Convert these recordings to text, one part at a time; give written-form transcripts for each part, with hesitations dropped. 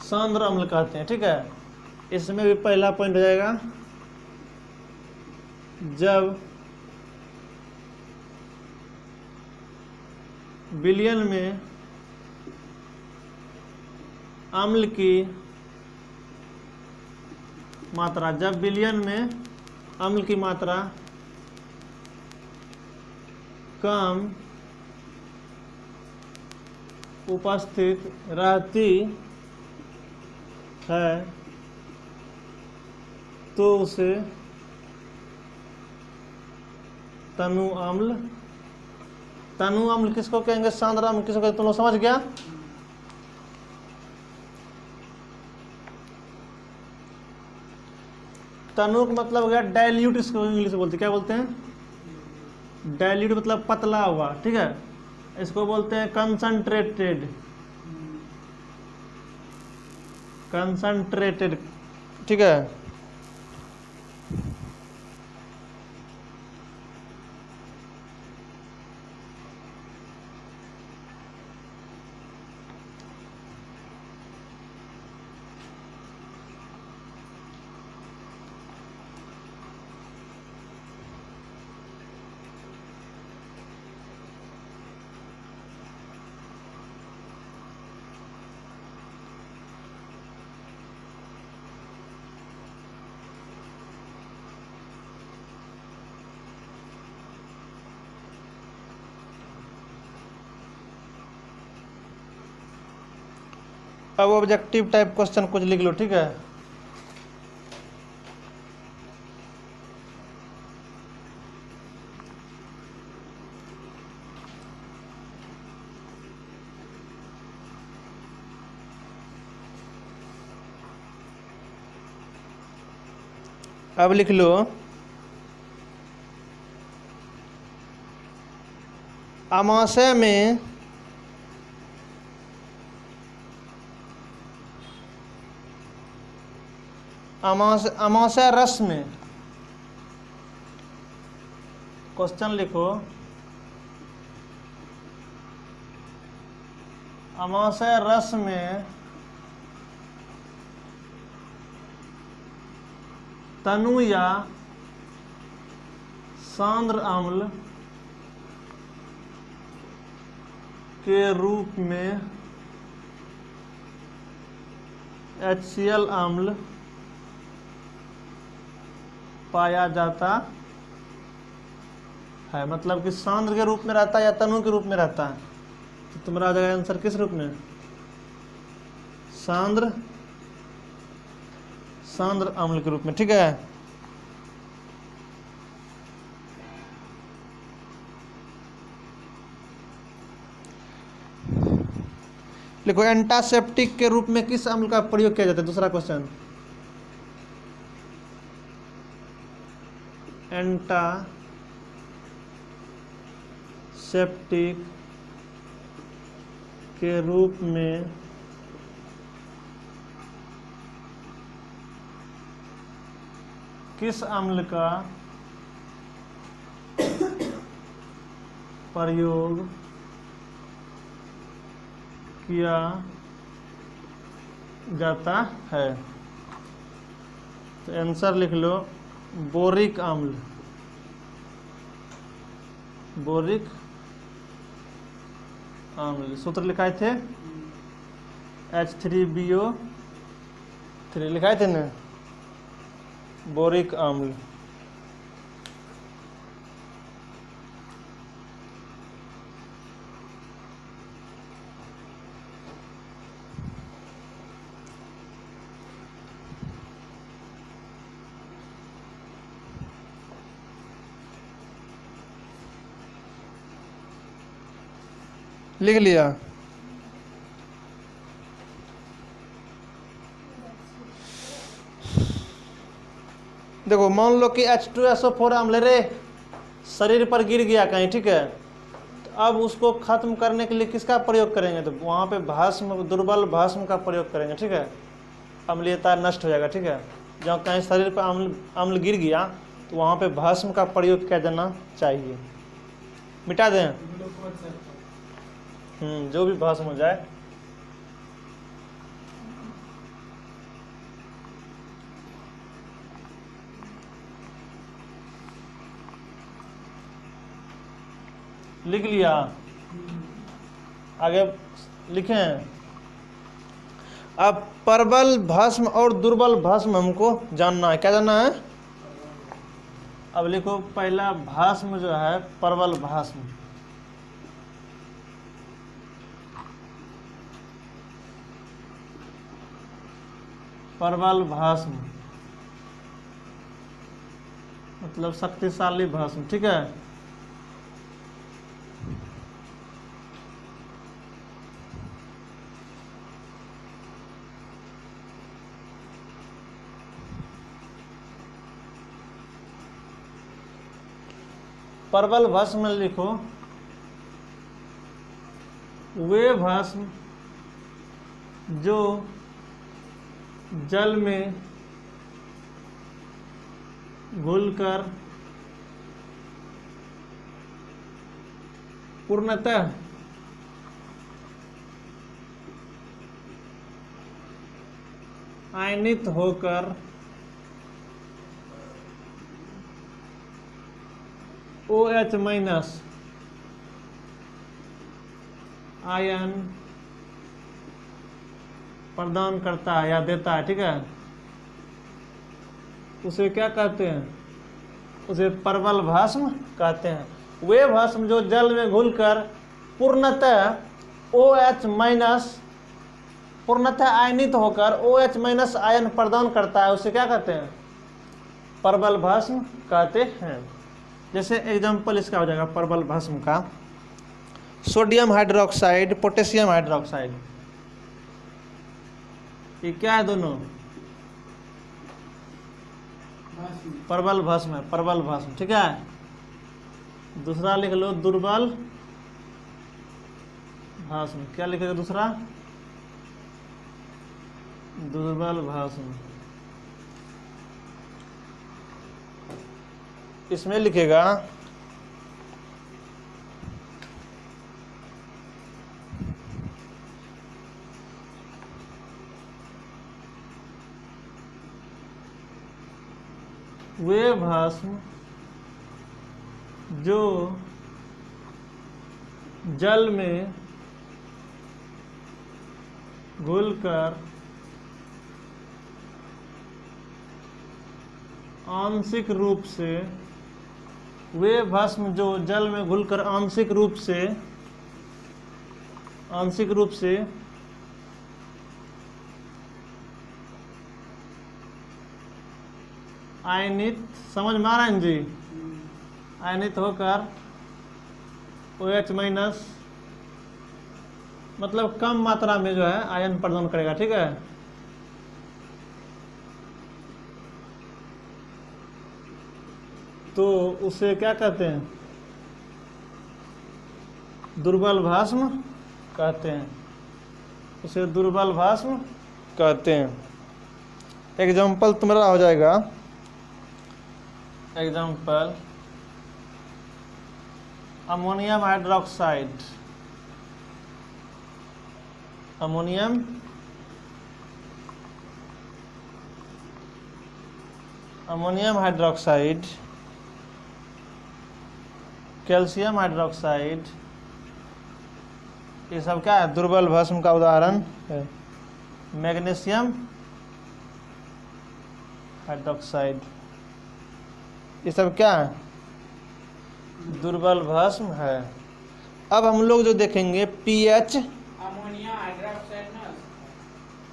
सांद्र अम्ल कहते हैं। ठीक है, इसमें भी पहला पॉइंट हो जाएगा, जब विलयन में अम्ल की मात्रा, जब विलयन में अम्ल की मात्रा कम उपस्थित रहती है तो उसे तनु अम्ल, तनु अम्ल किसको कहेंगे, सांद्र अम्ल किसको कहेंगे, तुम लोग समझ गया। तनु का मतलब हो गया डाइल्यूट, इसको इंग्लिश में बोलते हैं, क्या बोलते हैं, डाइल्यूट मतलब पतला हुआ। ठीक है, इसको बोलते हैं कंसंट्रेटेड, कंसंट्रेटेड। ठीक है, अब ऑब्जेक्टिव टाइप क्वेश्चन कुछ लिख लो। ठीक है, अब लिख लो, अमाशय में अमाशय रस में, क्वेश्चन लिखो, अमाशय रस में तनु या सांद्र अम्ल के रूप में HCl अम्ल पाया जाता है। मतलब कि सांद्र के रूप में रहता है या तनु के रूप में रहता है, तो तुम्हारा आ जाएगा आंसर किस रूप में, सांद्र, सांद्र अम्ल के रूप में। ठीक है, देखो एंटासेप्टिक के रूप में किस अम्ल का प्रयोग किया जाता है, दूसरा क्वेश्चन, एंटासेप्टिक के रूप में किस अम्ल का प्रयोग किया जाता है, तो आंसर लिख लो, बोरिक अम्ल, बोरिक अम्ल। सूत्र लिखाए थे H3BO3 लिखाए थे ना, बोरिक अम्ल। लिख लिया, देखो मान लो कि H2SO4 अम्ल रे शरीर पर गिर गया कहीं। ठीक है, तो अब उसको खत्म करने के लिए किसका प्रयोग करेंगे, तो वहां पे भस्म, दुर्बल भस्म का प्रयोग करेंगे। ठीक है, अम्लीयता नष्ट हो जाएगा। ठीक है, जब कहीं शरीर पर अम्ल गिर गया तो वहां पे भस्म का प्रयोग किया जाना चाहिए, मिटा दें, जो भी भस्म हो जाए। लिख लिया, आगे लिखें। अब प्रबल भस्म और दुर्बल भस्म हमको जानना है। क्या जानना है? अब लिखो, पहला भस्म जो है प्रबल भस्म, प्रबल भस्म मतलब शक्तिशाली भस्म, ठीक है। प्रबल भस्म में लिखो, वे भस्म जो जल में घुलकर पूर्णतः आयनित होकर OH माइनस आयन प्रदान करता है या देता है, ठीक है, उसे क्या कहते हैं? उसे प्रबल भस्म कहते हैं। वे भस्म जो जल में घुलकर पूर्णतः OH माइनस, पूर्णतः आयनित होकर OH माइनस आयन प्रदान करता है, उसे क्या कहते हैं? प्रबल भस्म कहते हैं। जैसे एग्जाम्पल इसका हो जाएगा प्रबल भस्म का, सोडियम हाइड्रोक्साइड, पोटेशियम हाइड्रोक्साइड, ये क्या है? दोनों प्रबल भस्म है, प्रबल भस्म, ठीक है। दूसरा लिख लो दुर्बल भस्म। क्या लिखेगा दूसरा? दुर्बल भस्म। इसमें लिखेगा वे भस्म जो जल में घुलकर आंशिक रूप से, वे भस्म जो जल में घुलकर आंशिक रूप से आयनित, समझ में आ रहा है जी? आयनित होकर OH माइनस मतलब कम मात्रा में जो है आयन प्रदान करेगा, ठीक है। तो उसे क्या कहते हैं? दुर्बल भस्म कहते हैं, उसे दुर्बल भस्म कहते हैं। एग्जाम्पल तुम्हारा हो जाएगा, example ammonium hydroxide, ammonium hydroxide, calcium hydroxide, ये सब क्या है? दुर्बल भस्म का उदाहरण है। मैग्नीशियम हाइड्रोक्साइड, ये सब क्या है? दुर्बल भस्म है। अब हम लोग जो देखेंगे पीएच,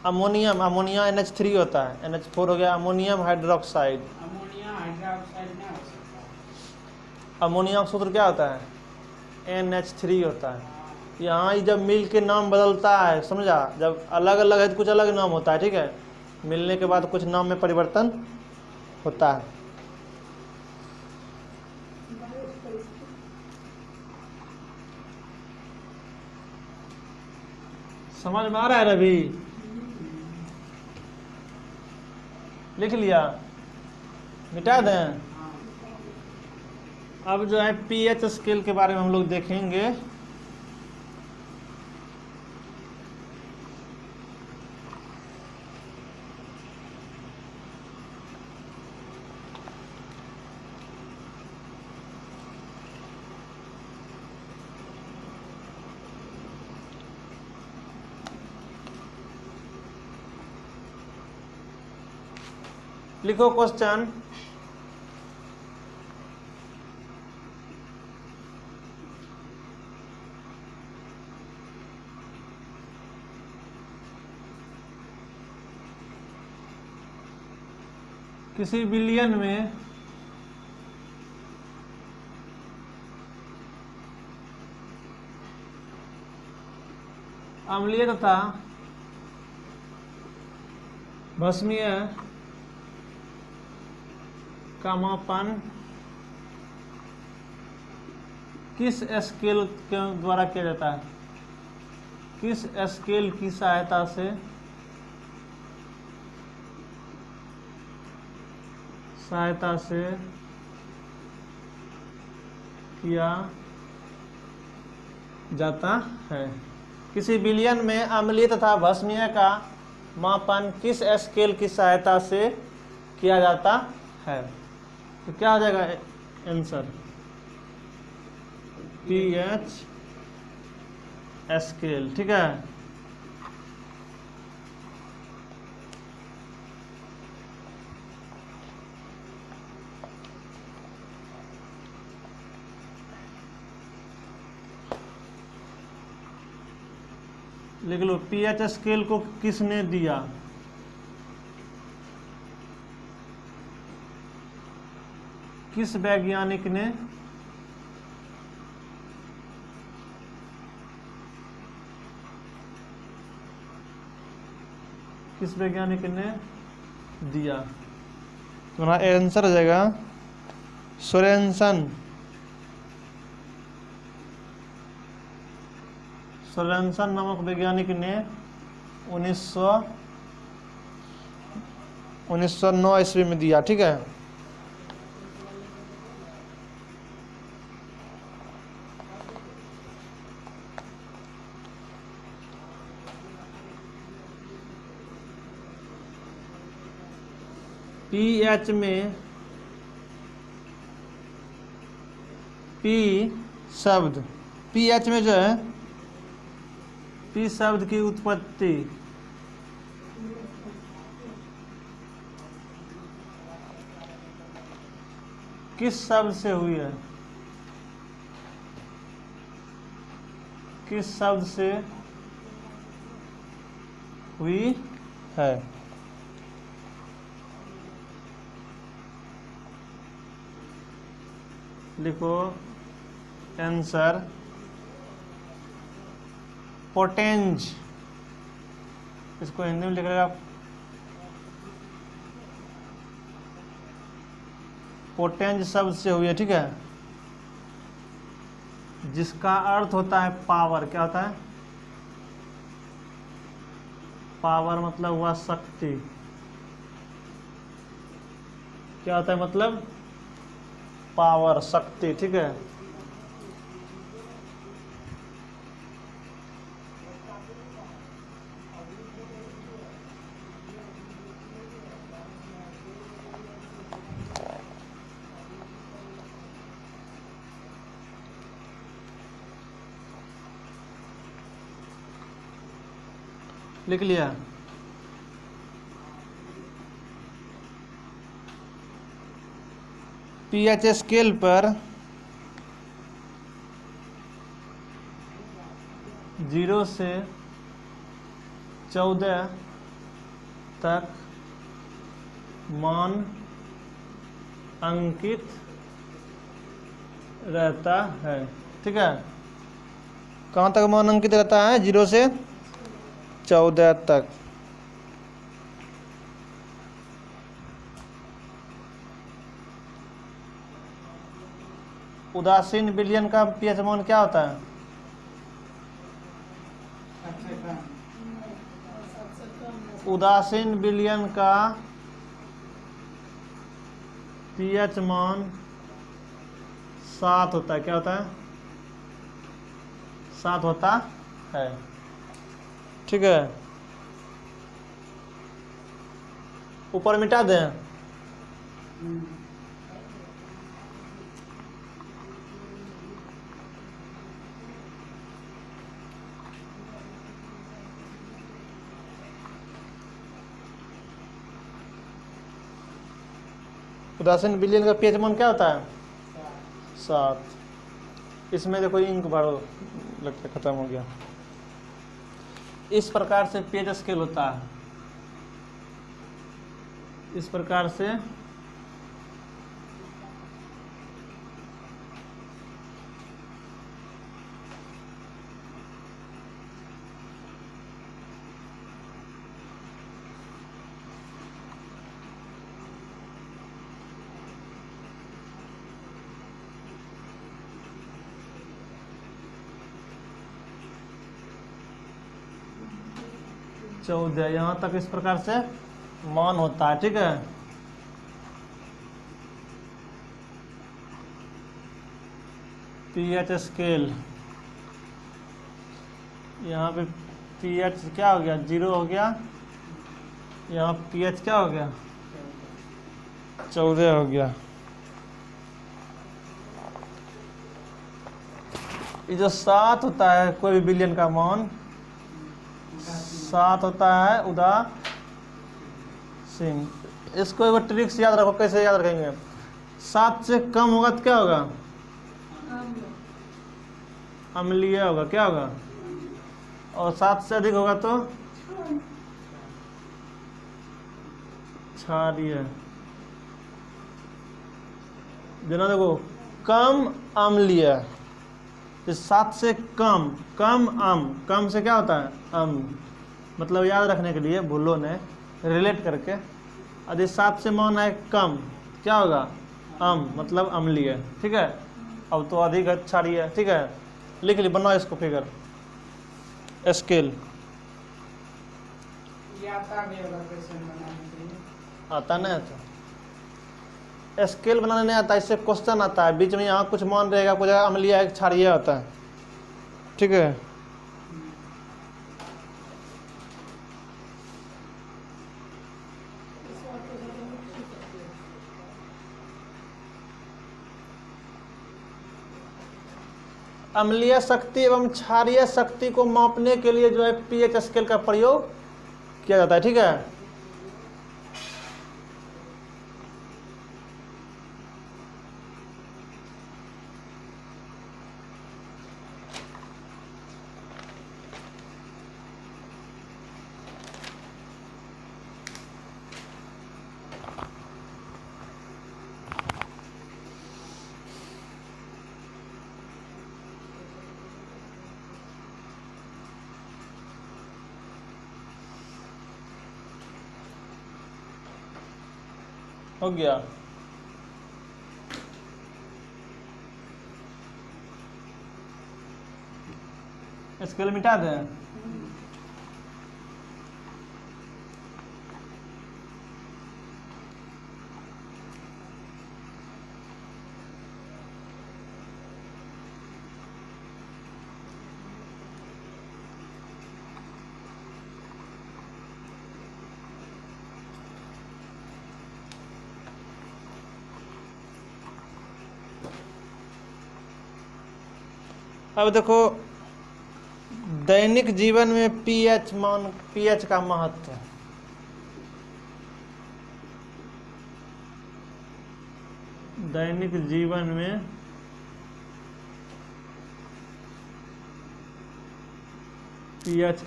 अमोनिया NH3 होता है, NH4 हो गया, अमोनियम हाइड्रोक्साइड। अमोनिया का सूत्र क्या होता है? NH3 होता है। यहाँ जब मिल के नाम बदलता है, समझा? जब अलग अलग है तो कुछ अलग नाम होता है, ठीक है। मिलने के बाद कुछ नाम में परिवर्तन होता है। समझ में आ रहा है रवि? लिख लिया? मिटा दें? अब जो है पीएच स्केल के बारे में हम लोग देखेंगे। लिखो क्वेश्चन। किसी बिलियन में अम्लीय तथा भस्मीय का मापन किस स्केल के द्वारा किया जाता है? किस स्केल की सहायता से किया जाता है? किसी बिलियन में अम्लीय तथा भस्मीय का मापन किस स्केल की सहायता से किया जाता है? तो क्या हो जाएगा आंसर? pH scale. ठीक है, लिख लो pH स्केल को किसने दिया? किस वैज्ञानिक ने दिया? तुम्हारा आंसर हो जाएगा सोरेनसन नामक वैज्ञानिक ने 1909 ईस्वी में दिया। ठीक है, pH में P शब्द, pH में जो है P शब्द की उत्पत्ति किस शब्द से हुई है? किस शब्द से हुई है? लिखो आंसर पोटेंज। इसको हिंदी में लिखेगा पोटेंज शब्द से हुई है। ठीक है, जिसका अर्थ होता है पावर। क्या होता है? पावर मतलब हुआ शक्ति। क्या होता है मतलब? पावर, शक्ति। ठीक है, लिख लिया? pH स्केल पर 0 से 14 तक मान अंकित रहता है। ठीक है, कहाँ तक मान अंकित रहता है? 0 से 14 तक। उदासीन विलयन का pH मान क्या होता है? उदासीन विलयन का pH मान 7 होता है। क्या होता है? 7 होता है। ठीक है, ऊपर मिटा दें। उदासीन विलयन का पीएच मान क्या होता है? 7। इसमें देखो इंक भरो, लगता है खत्म हो गया। इस प्रकार से पीएच स्केल होता है, इस प्रकार से चौदह, यहाँ तक इस प्रकार से मान होता है, ठीक है। पीएच स्केल, यहाँ पे पीएच क्या हो गया? 0 हो गया। यहाँ पीएच क्या हो गया? 14 हो गया। ये जो 7 होता है कोई भी बिलियन का मान 7 होता है उदासीन। इसको एक ट्रिक से याद रखो, कैसे याद रखेंगे? 7 से कम होगा तो क्या होगा? अम्लीय होगा, क्या होगा? और 7 से अधिक होगा तो क्षारीय। जना देखो, कम अम्लीय, 7 से कम, कम कम से क्या होता है? मतलब याद रखने के लिए भूलो ने रिलेट करके, यदि 7 से मान है कम, क्या होगा? मतलब अम्लीय, ठीक है। अब तो अधिक क्षारीय, ठीक है। लिख ली, बनाओ इसको फिगर स्केल। आता नहीं आता स्केल बनाने नहीं आता, इससे क्वेश्चन आता है बीच में, यहाँ कुछ मान रहेगा, कुछ अम्लीय है, क्षारीय होता है, ठीक है। अम्लीय शक्ति एवं क्षारीय शक्ति को मापने के लिए जो है पीएच स्केल का प्रयोग किया जाता है, ठीक है। हो गया। स्केल मिटा दें। अब देखो, दैनिक जीवन में पीएच मान, पीएच का महत्व। दैनिक जीवन में पीएच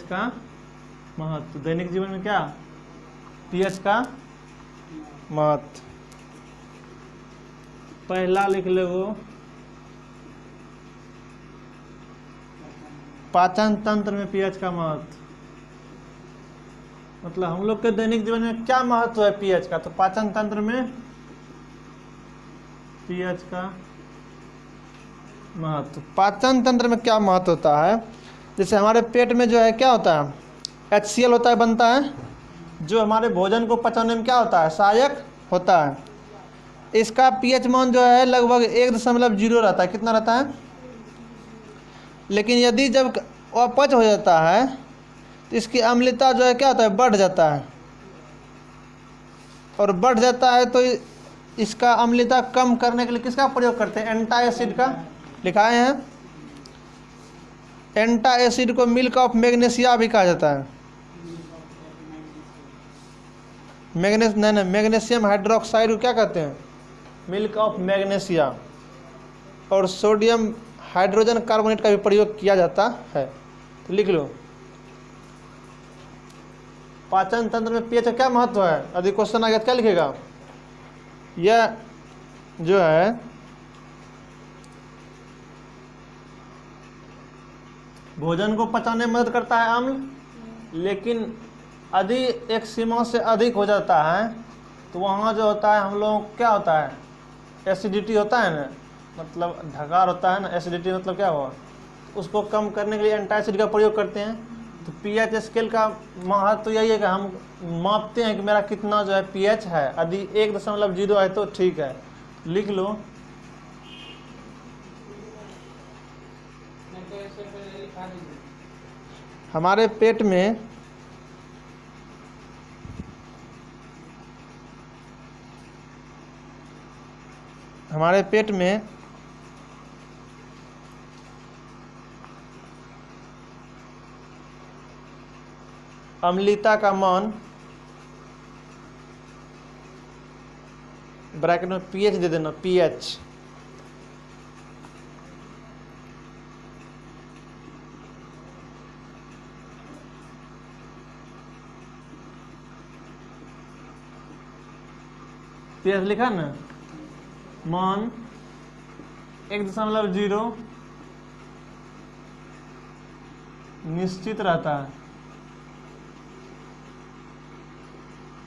का महत्व। दैनिक जीवन में क्या? पीएच का महत्व। पहला लिख ले वो, पाचन तंत्र में पीएच का महत्व। मतलब हम लोग के दैनिक जीवन में क्या महत्व है पीएच का? तो पाचन तंत्र में पीएच का महत्व। पाचन तंत्र में क्या महत्व होता है? जैसे हमारे पेट में जो है क्या होता है? HCl होता है, बनता है, जो हमारे भोजन को पचाने में क्या होता है? सहायक होता है। इसका पीएच मान जो है लगभग 1.0 रहता है। कितना रहता है? लेकिन यदि जब अपच हो जाता है तो इसकी अम्लता जो है क्या होता है? बढ़ जाता है। और बढ़ जाता है तो इसका अम्लता कम करने के लिए किसका प्रयोग करते हैं? एंटाएसिड का। लिखाए हैं, एंटाएसिड को मिल्क ऑफ मैग्नीशिया भी कहा जाता है। मैग्नीशियम हाइड्रोक्साइड को क्या कहते हैं? Milk of magnesia. और सोडियम हाइड्रोजन कार्बोनेट का भी प्रयोग किया जाता है। तो लिख लो। पाचन तंत्र में पीएच का क्या महत्व है? यदि क्वेश्चन आ गया तो क्या लिखेगा? यह जो है भोजन को पचाने में मदद करता है अम्ल, लेकिन यदि एक सीमा से अधिक हो जाता है तो वहाँ जो होता है हम लोगों को क्या होता है? एसिडिटी होता है ना, मतलब ढकार होता है ना। एसिडिटी मतलब क्या हुआ? उसको कम करने के लिए एंटासिड का प्रयोग करते हैं। तो पीएच स्केल का महत्व तो यही है कि हम मापते हैं कि मेरा कितना जो है पीएच है। यदि 1.0 है तो ठीक है, लिख लो। हमारे पेट में अम्लता का मान, ब्रैकेट में पीएच दे देना, पीएच। पीएच लिखा ना, मान 1.0 निश्चित रहता है।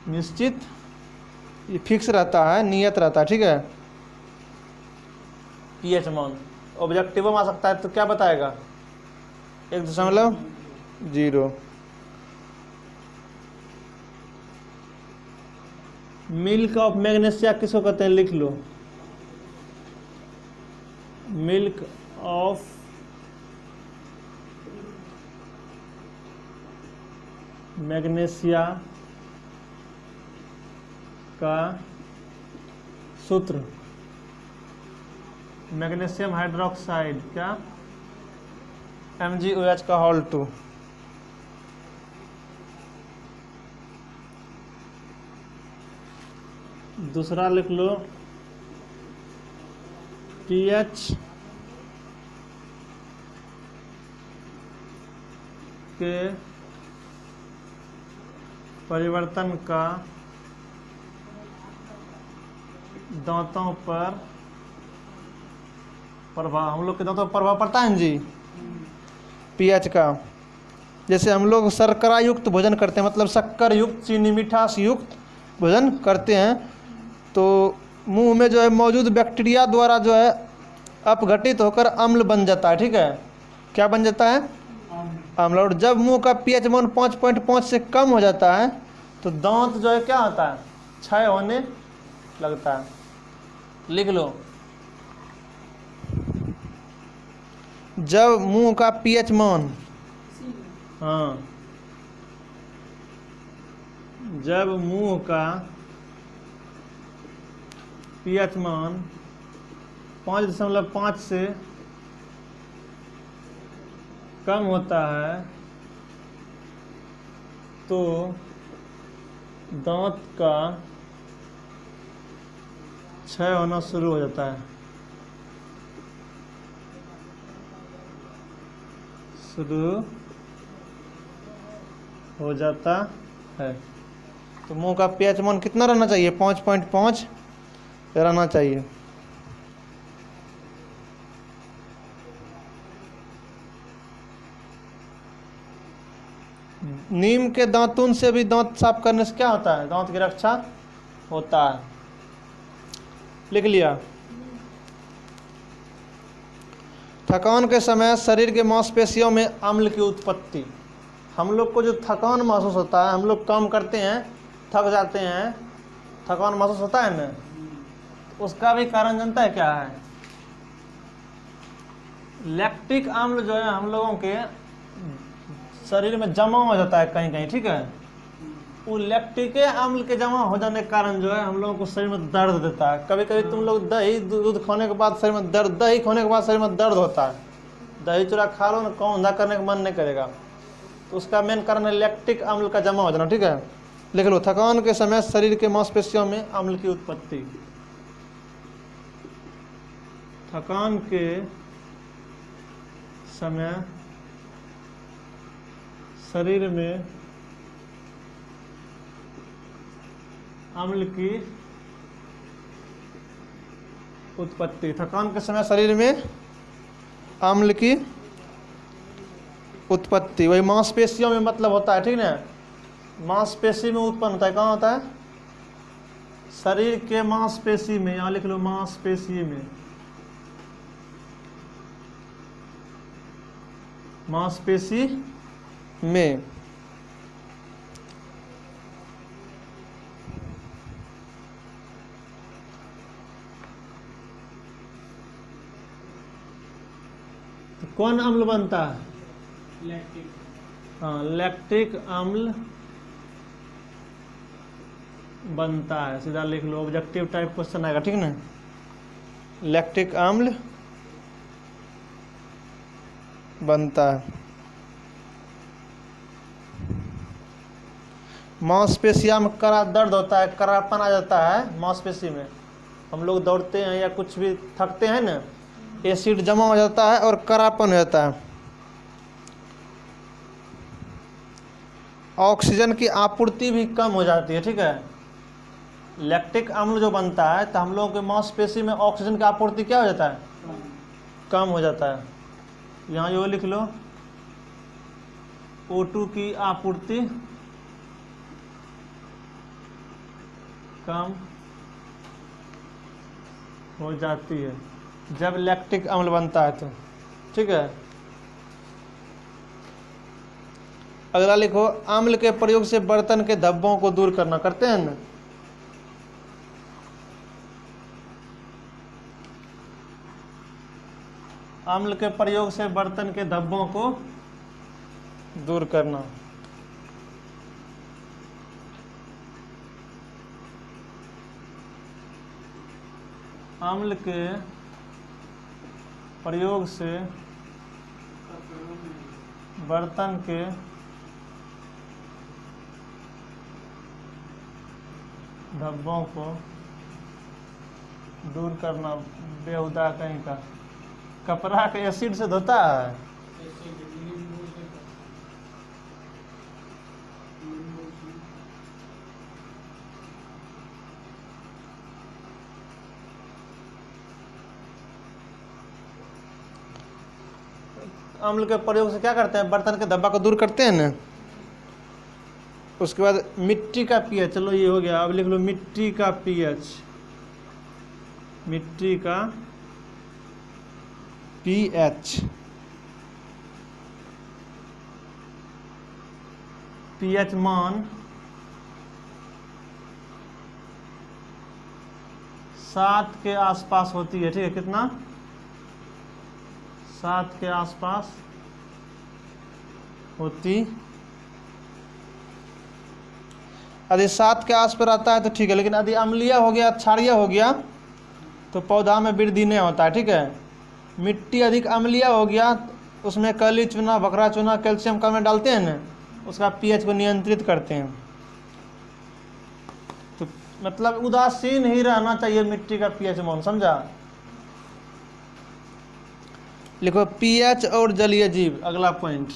निश्चित, ये फिक्स रहता है, नियत रहता है, ठीक है। पीएच मान ऑब्जेक्टिव में आ सकता है, तो क्या बताएगा? 1.0। मिल्क ऑफ मैग्नीशिया किसको कहते हैं? लिख लो। मिल्क ऑफ मैग्नीशिया का सूत्र मैग्नीशियम हाइड्रोक्साइड, क्या? MgOH का होल 2। दूसरा लिख लो, पीएच के परिवर्तन का दांतों पर प्रभाव। हम लोग के दांतों पर प्रभाव पड़ता है जी पीएच का। जैसे हम लोग शर्करा युक्त भोजन करते हैं, मतलब शक्कर युक्त, चीनी मिठास युक्त भोजन करते हैं, तो मुंह में जो है मौजूद बैक्टीरिया द्वारा जो है अपघटित होकर अम्ल बन जाता है, ठीक है। क्या बन जाता है? अम्ल। और जब मुंह का पीएच मान 5.5 से कम हो जाता है तो दांत जो है क्या होता है? क्षय होने लगता है। लिख लो। जब मुंह का पीएच मान, हाँ, जब मुंह का पीएच मान 5.5 से कम होता है तो दांत का क्षय होना शुरू हो जाता है। शुरू हो जाता है। तो मुंह का पीएच मान कितना रहना चाहिए? 5.5 रहना चाहिए। नीम के दातुन से भी दांत साफ करने से क्या होता है? दांत की रक्षा होता है। लिख लिया। थकान के समय शरीर के मांसपेशियों में अम्ल की उत्पत्ति। हम लोग को जो थकान महसूस होता है, हम लोग काम करते हैं, थक जाते हैं, थकान महसूस होता है ना, उसका भी कारण जानता है क्या है? लैक्टिक अम्ल जो है हम लोगों के शरीर में जमा हो जाता है कहीं कहीं, ठीक है। वो लैक्टिक अम्ल के जमा हो जाने के कारण जो है हम लोगों को शरीर में दर्द देता है। कभी कभी तुम लोग दही दूध खाने के बाद शरीर में दर्द, दही खाने के बाद शरीर में दर्द होता है। दही चूड़ा खा लो ना, कौन धंधा करने का मन नहीं करेगा, तो उसका मेन कारण है लैक्टिक अम्ल का जमा हो जाना, ठीक है। लिख लो, थकान के समय शरीर के मांसपेशियों में अम्ल की उत्पत्ति। थकान के समय शरीर में अम्ल की उत्पत्ति। थकान के समय शरीर में अम्ल की उत्पत्ति, वही मांसपेशियों में मतलब होता है, ठीक ना, मांसपेशी में उत्पन्न होता है। कहाँ होता है? शरीर के मांसपेशी में, यहाँ लिख लो मांसपेशी में, मांसपेशी में। तो कौन अम्ल बनता है? लैक्टिक। हाँ, लैक्टिक अम्ल बनता है, सीधा लिख लो, ऑब्जेक्टिव टाइप क्वेश्चन आएगा, ठीक ना। लैक्टिक अम्ल बनता है। मांसपेशियों में कड़ा दर्द होता है, करापन आ जाता है मांसपेशी में। हम लोग दौड़ते हैं या कुछ भी थकते हैं ना, एसिड जमा हो जाता है और करापन हो जाता है। ऑक्सीजन की आपूर्ति भी कम हो जाती है, ठीक है। लैक्टिक अम्ल जो बनता है तो हम लोगों के मांसपेशी में ऑक्सीजन की आपूर्ति क्या हो जाता है? कम हो जाता है। यहाँ यो लिख लो, O2 की आपूर्ति कम हो जाती है जब लैक्टिक अम्ल बनता है तो, ठीक है। अगला लिखो, अम्ल के प्रयोग से बर्तन के धब्बों को दूर करना। करते हैं ना? अम्ल के प्रयोग से बर्तन के धब्बों को दूर करना। अम्ल के प्रयोग से बर्तन के धब्बों को दूर करना। बेहुदा कहीं का, कपड़ा के एसिड से धोता है। अम्ल के प्रयोग से क्या करते हैं? बर्तन के धब्बा को दूर करते हैं ना। उसके बाद मिट्टी का पीएच, चलो ये हो गया। अब लिख लो मिट्टी का पीएच, मिट्टी का पीएच। पीएच मान 7 के आसपास होती है, ठीक है। कितना? 7 के आसपास होती। यदि 7 के आस पर आता है तो ठीक है, लेकिन यदि अम्लीय हो गया, क्षारीय हो गया तो पौधा में वृद्धि नहीं होता है, ठीक है। मिट्टी अधिक अम्लीय हो गया, उसमें काली चूना, बकरा चूना, कैल्शियम कार्बोनेट डालते हैं ना, उसका पीएच को नियंत्रित करते हैं। तो मतलब उदासीन ही रहना चाहिए मिट्टी का पीएच मान, समझा। लिखो पीएच और जलीय जीव, अगला पॉइंट।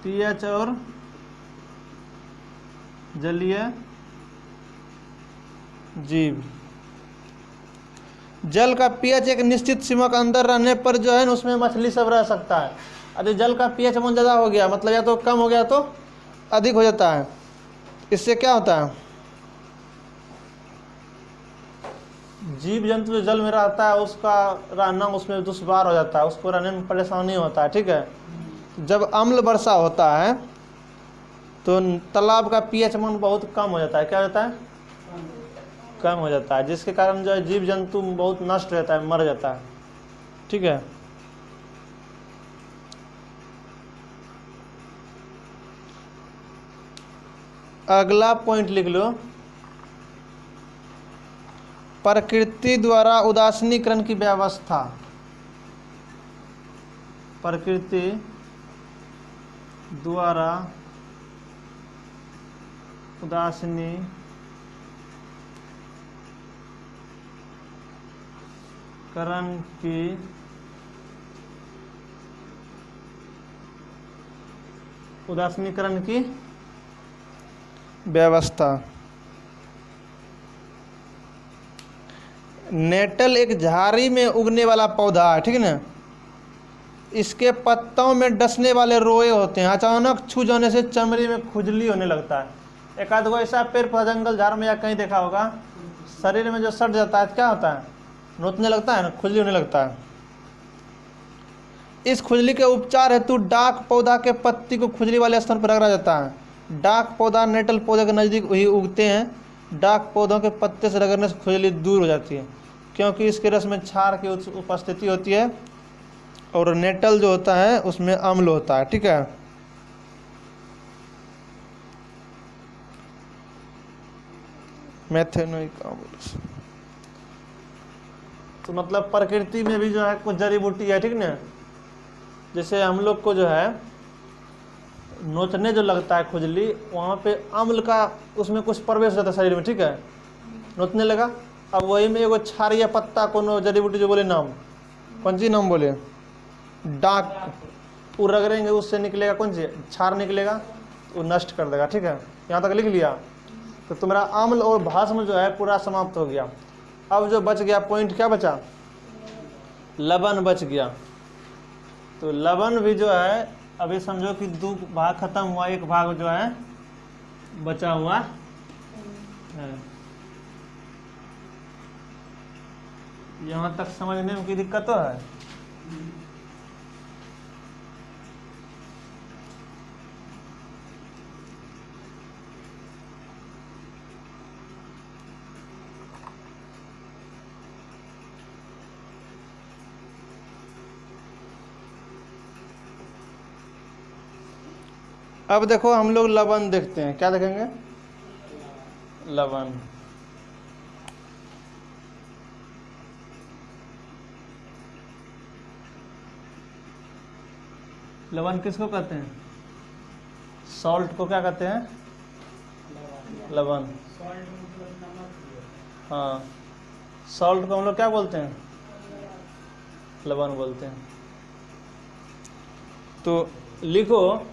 पीएच और जलीय जीव। जल का पीएच एक निश्चित सीमा के अंदर रहने पर जो है उसमें मछली सब रह सकता है। यदि जल का पीएच मान ज़्यादा हो गया, मतलब या तो कम हो गया तो अधिक हो जाता है, इससे क्या होता है? जीव जंतु जो जल में रहता है उसका रहना उसमें दुश्वार हो जाता है, उसको रहने में परेशानी होता है, ठीक है। जब अम्ल वर्षा होता है तो तालाब का पीएच मान बहुत कम हो जाता है। क्या हो जाता है? कम हो जाता है, जिसके कारण जो है जीव जंतु बहुत नष्ट रहता है, मर जाता है, ठीक है। अगला पॉइंट लिख लो, प्रकृति द्वारा उदासीनीकरण की व्यवस्था। प्रकृति द्वारा उदासीनीकरण की व्यवस्था। नेटल एक झाड़ी में उगने वाला पौधा है, ठीक है ना। इसके पत्तों में डसने वाले रोए होते हैं, अचानक छू जाने से चमड़ी में खुजली होने लगता है। एक आध गो ऐसा पेड़ पौधा जंगल झाड़ में या कहीं देखा होगा, शरीर में जो सट जाता है क्या होता है, नोचने लगता है ना, खुजली होने लगता है। इस खुजली के उपचार हेतु डाक पौधा के पत्ती को खुजली वाले स्थान पर रगड़ा जाता है। डाक पौधा नेटल पौधे के नज़दीक ही उगते हैं। डाक पौधों के पत्ते से रगड़ने से खुजली दूर हो जाती है, क्योंकि इसके रस में क्षार की उपस्थिति होती है और नेटल जो होता है उसमें अम्ल होता है, ठीक है। मेथेनोइक अम्ल तो मतलब प्रकृति में भी जो है कुछ जड़ी बूटी है, ठीक ना। जैसे हम लोग को जो है नोचने जो लगता है खुजली, वहाँ पे अम्ल का उसमें कुछ प्रवेश हो जाता है शरीर में, ठीक है, नोचने लगा। अब वही में एगो क्षार या पत्ता कोनो जड़ी बूटी जो बोले नाम, कौन सी नाम बोले, डाक, वो रगड़ेंगे उससे निकलेगा कौन सी क्षार निकलेगा, वो नष्ट कर देगा, ठीक है। यहाँ तक लिख लिया। तो तुम्हारा अम्ल और भस्म जो है पूरा समाप्त हो गया। अब जो बच गया पॉइंट क्या बचा, लवण बच गया। तो लवण भी जो है अभी समझो कि 2 भाग खत्म हुआ, 1 भाग जो है बचा हुआ है। यहाँ तक समझने में की दिक्कत तो है। अब देखो हम लोग लवण देखते हैं, क्या देखेंगे, लवण। लवण किसको कहते हैं, सॉल्ट को क्या कहते हैं, लवण। हाँ, सॉल्ट को हम लोग क्या बोलते हैं, लवण बोलते हैं। तो लिखो,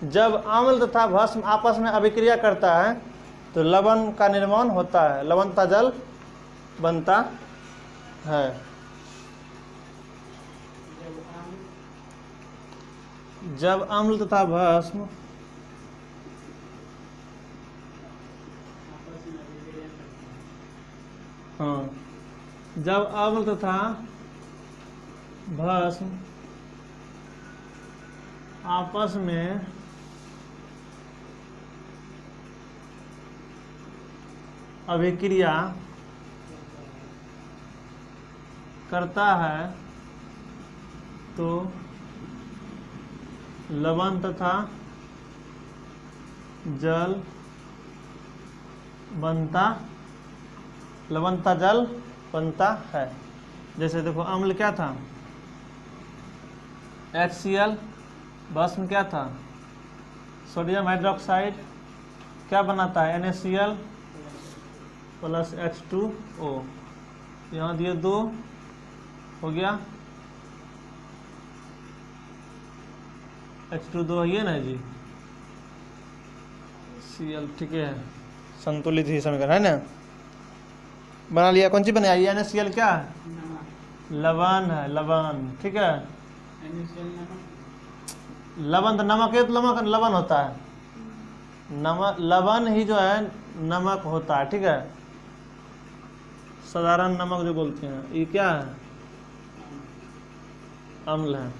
जब अम्ल तथा भस्म आपस में अभिक्रिया करता है तो लवण का निर्माण होता है, लवणता जल बनता है। जब अम्ल तथा भस्म हाँ, जब अम्ल तथा भस्म आपस में अभिक्रिया करता है तो लवण तथा जल बनता, लवणता जल बनता है। जैसे देखो अम्ल क्या था, HCl, भस्म क्या था, सोडियम हाइड्रोक्साइड, क्या बनाता है, NaCl प्लस H2O। यहाँ दिए 2 हो गया, H2 है ना जी, Cl, ठीक है, संतुलित ही समीकरण है ना, बना लिया। कौन सी बनाई, NaCl क्या है, लवण है, लवण, ठीक है। लवण तो नमक है, तो नमक लवण होता है, नमक लवण ही जो है नमक होता है, ठीक है। साधारण नमक जो बोलते हैं, ये क्या है, अम्ल है।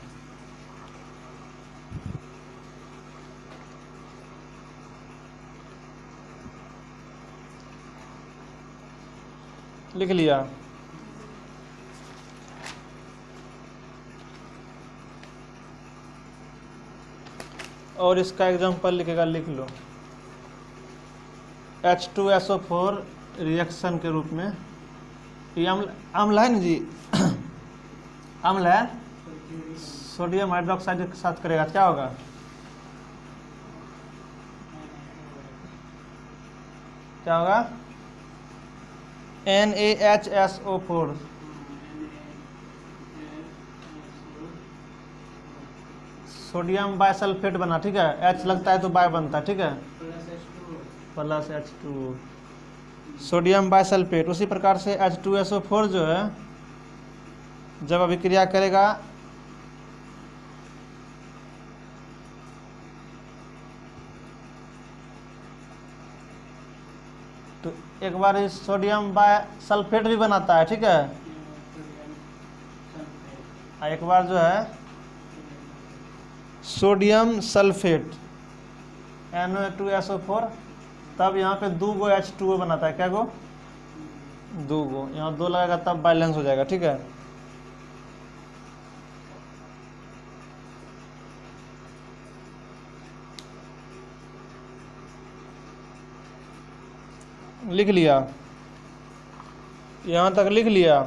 लिख लिया। और इसका एग्जांपल लिखेगा, लिख लो, H2SO4 रिएक्शन के रूप में, ये अम्ल है ना जी, अम्ल है, सोडियम हाइड्रोक्साइड के साथ करेगा, क्या होगा, क्या होगा? NaHSO4। सोडियम बाइसल्फेट बना, ठीक है, H लगता है तो बाय बनता है, ठीक है, प्लस H2, सोडियम बाइसल्फेट। उसी प्रकार से H2SO4 जो है जब अभिक्रिया करेगा तो एक बार इस सोडियम बाइसल्फेट भी बनाता है, ठीक है, एक बार जो है सोडियम सल्फेट Na2SO4, तब यहाँ पे 2 गो H2O बनाता है। क्या गो? 2 गो, यहाँ 2 लगेगा तब बैलेंस हो जाएगा, ठीक है। लिख लिया? यहाँ तक लिख लिया?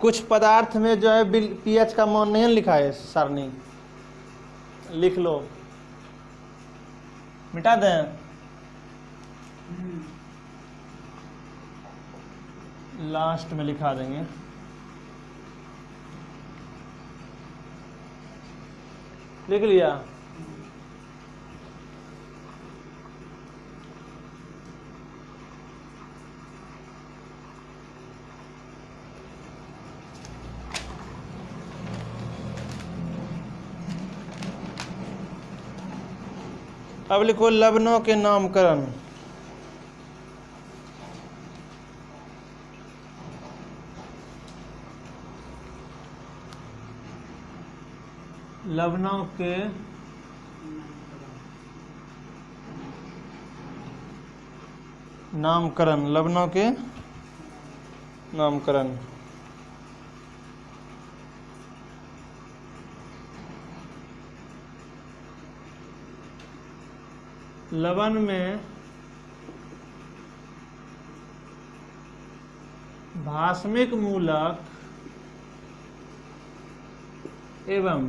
कुछ पदार्थ में जो है pH का मान नहीं लिखा है सारणी, लिख लो, मिटा दें? लास्ट में लिखा देंगे। लिख लिया? अब लिखो लवणों के नामकरण। लवणों के नामकरण, लवणों के नामकरण। लवण में भास्मिक मूलक एवं